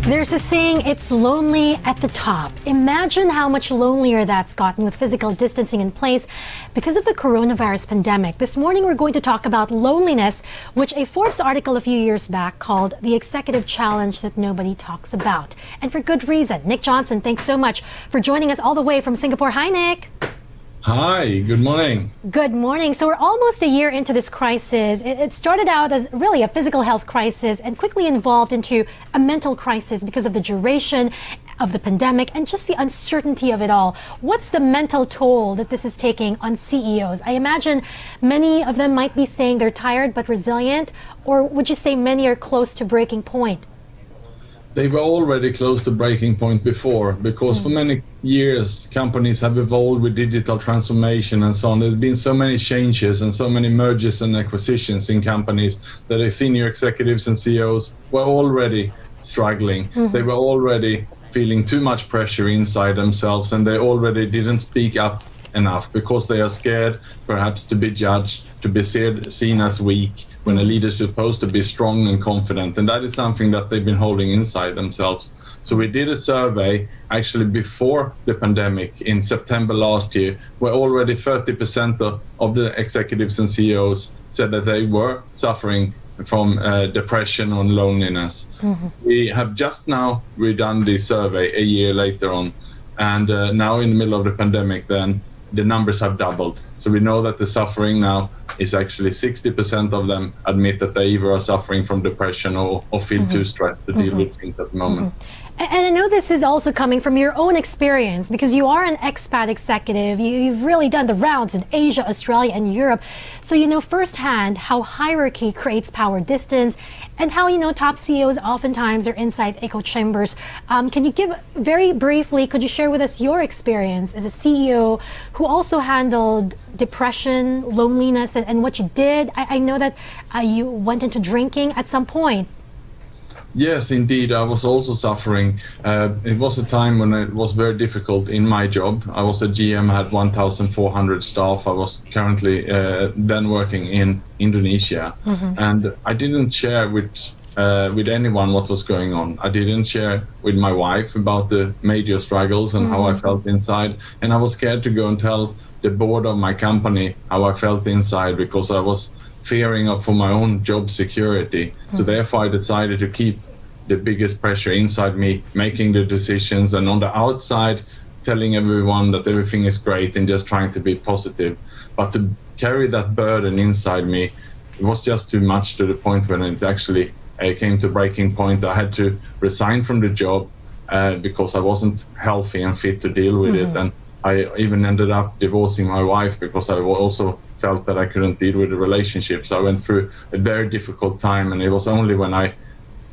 There's a saying, it's lonely at the top. Imagine how much lonelier that's gotten with physical distancing in place because of the coronavirus pandemic. This morning, we're going to talk about loneliness, which a Forbes article a few years back called the executive challenge that nobody talks about. And for good reason. Nick Jonsson, thanks so much for joining us all the way from Singapore. Hi, Nick. Hi, good morning. Good morning. So we're almost a year into this crisis. It started out as really a physical health crisis and quickly evolved into a mental crisis because of the duration of the pandemic and just the uncertainty of it all. What's the mental toll that this is taking on CEOs? I imagine many of them might be saying they're tired but resilient, or would you say many are close to breaking point? They were already close to breaking point before, because for many years companies have evolved with digital transformation and so on. There's been so many changes and so many mergers and acquisitions in companies that the senior executives and CEOs were already struggling. They were already feeling too much pressure inside themselves, and they already didn't speak up enough because they are scared perhaps to be judged, to be seen as weak, when a leader is supposed to be strong and confident. And that is something that they've been holding inside themselves. So we did a survey actually before the pandemic in September last year, where already 30% of the executives and CEOs said that they were suffering from depression or loneliness. We have just now redone the survey a year later on, and now in the middle of the pandemic, then the numbers have doubled. So we know that the suffering now is actually 60% of them admit that they either are suffering from depression or feel too stressed to deal with things at the moment. And I know this is also coming from your own experience, because you are an expat executive. You've really done the rounds in Asia, Australia, and Europe. So you know firsthand how hierarchy creates power distance and how, top CEOs oftentimes are inside echo chambers. Can you give, very briefly, could you share with us your experience as a CEO who also handled depression, loneliness, and what you did? I know that you went into drinking at some point. Yes, indeed. I was also suffering. It was a time when it was very difficult in my job. I was a GM, had 1,400 staff. I was currently then working in Indonesia. And I didn't share with anyone what was going on. I didn't share with my wife about the major struggles and how I felt inside. And I was scared to go and tell the board of my company how I felt inside, because I was fearing for my own job security. So therefore I decided to keep the biggest pressure inside me, making the decisions, and on the outside telling everyone that everything is great and just trying to be positive. But to carry that burden inside me, it was just too much, to the point when it actually came to breaking point. I had to resign from the job because I wasn't healthy and fit to deal with it. And I even ended up divorcing my wife because I also felt that I couldn't deal with the relationship. So I went through a very difficult time, and it was only when I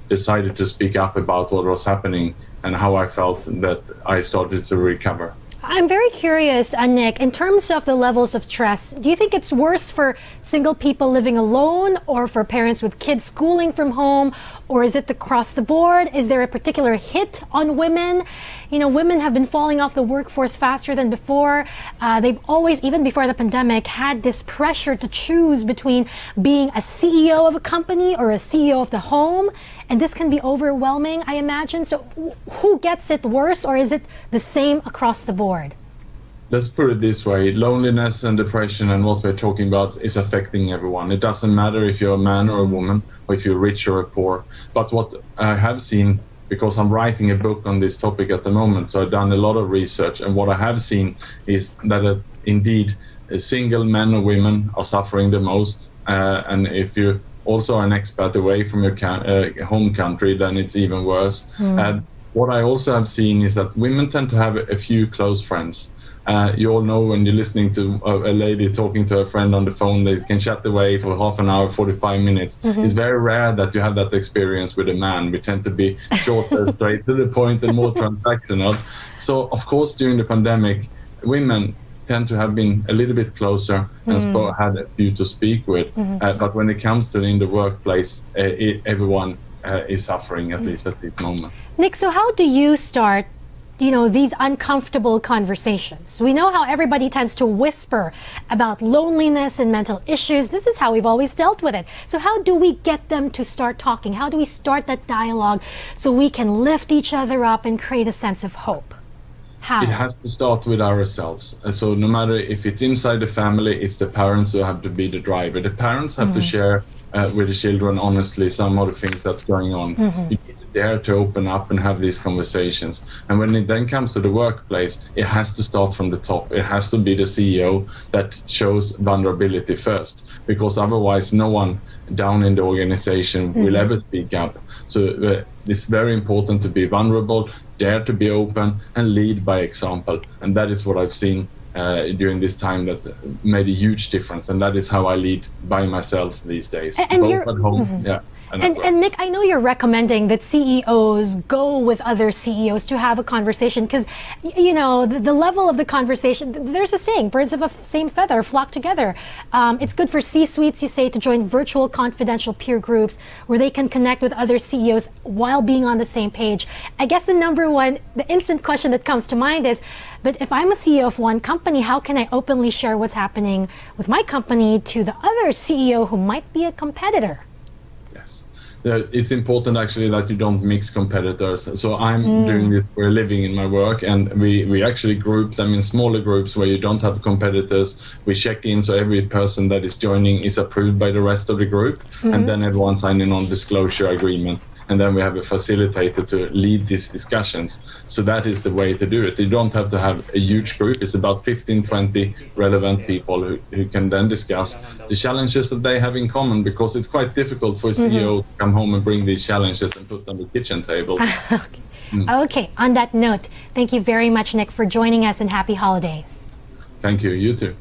decided to speak up about what was happening and how I felt that I started to recover. I'm very curious, Nick, in terms of the levels of stress, do you think it's worse for single people living alone, or for parents with kids schooling from home, or is it across the board? Is there a particular hit on women? Women have been falling off the workforce faster than before. They've always, even before the pandemic, had this pressure to choose between being a CEO of a company or a CEO of the home. And this can be overwhelming, I imagine. So who gets it worse, or is it the same across the board? Let's put it this way. Loneliness and depression and what we're talking about is affecting everyone. It doesn't matter if you're a man or a woman, or if you're rich or poor. But what I have seen, because I'm writing a book on this topic at the moment, so I've done a lot of research, and what I have seen is that indeed single men or women are suffering the most. And if you also an expat away from your home country, then it's even worse. What I also have seen is that women tend to have a few close friends. You all know, when you're listening to a lady talking to a friend on the phone, they can chat away for half an hour, 45 minutes. It's very rare that you have that experience with a man. We tend to be shorter, straight to the point, and more transactional. So of course, during the pandemic, women tend to have been a little bit closer and had a few to speak with. But when it comes to in the workplace, everyone is suffering, at least at this moment. Nick, so how do you start these uncomfortable conversations? We know how everybody tends to whisper about loneliness and mental issues. This is how we've always dealt with it. So how do we get them to start talking? How do we start that dialogue so we can lift each other up and create a sense of hope? How? It has to start with ourselves. So no matter if it's inside the family, it's the parents who have to be the driver. The parents have to share with the children honestly some of the things that's going on. You need to dare to open up and have these conversations. And when it then comes to the workplace, it has to start from the top. It has to be the CEO that shows vulnerability first, because otherwise no one down in the organization will ever speak up. So it's very important to be vulnerable, dare to be open, and lead by example. And that is what I've seen during this time that made a huge difference. And that is how I lead by myself these days, And both you're- at home. Yeah. And Nick, I know you're recommending that CEOs go with other CEOs to have a conversation because, the level of the conversation, there's a saying, birds of the same feather flock together. It's good for C-suites, you say, to join virtual confidential peer groups where they can connect with other CEOs while being on the same page. I guess the instant question that comes to mind is, but if I'm a CEO of one company, how can I openly share what's happening with my company to the other CEO who might be a competitor? It's important actually that you don't mix competitors. So I'm doing this for a living in my work, and we actually group them in smaller groups where you don't have competitors. We check in so every person that is joining is approved by the rest of the group, and then everyone signing on disclosure agreement. And then we have a facilitator to lead these discussions. So that is the way to do it. You don't have to have a huge group. It's about 15, 20 relevant people who can then discuss the challenges that they have in common, because it's quite difficult for a CEO to come home and bring these challenges and put on the kitchen table. Okay, on that note, thank you very much, Nick, for joining us, and happy holidays. Thank you. You too.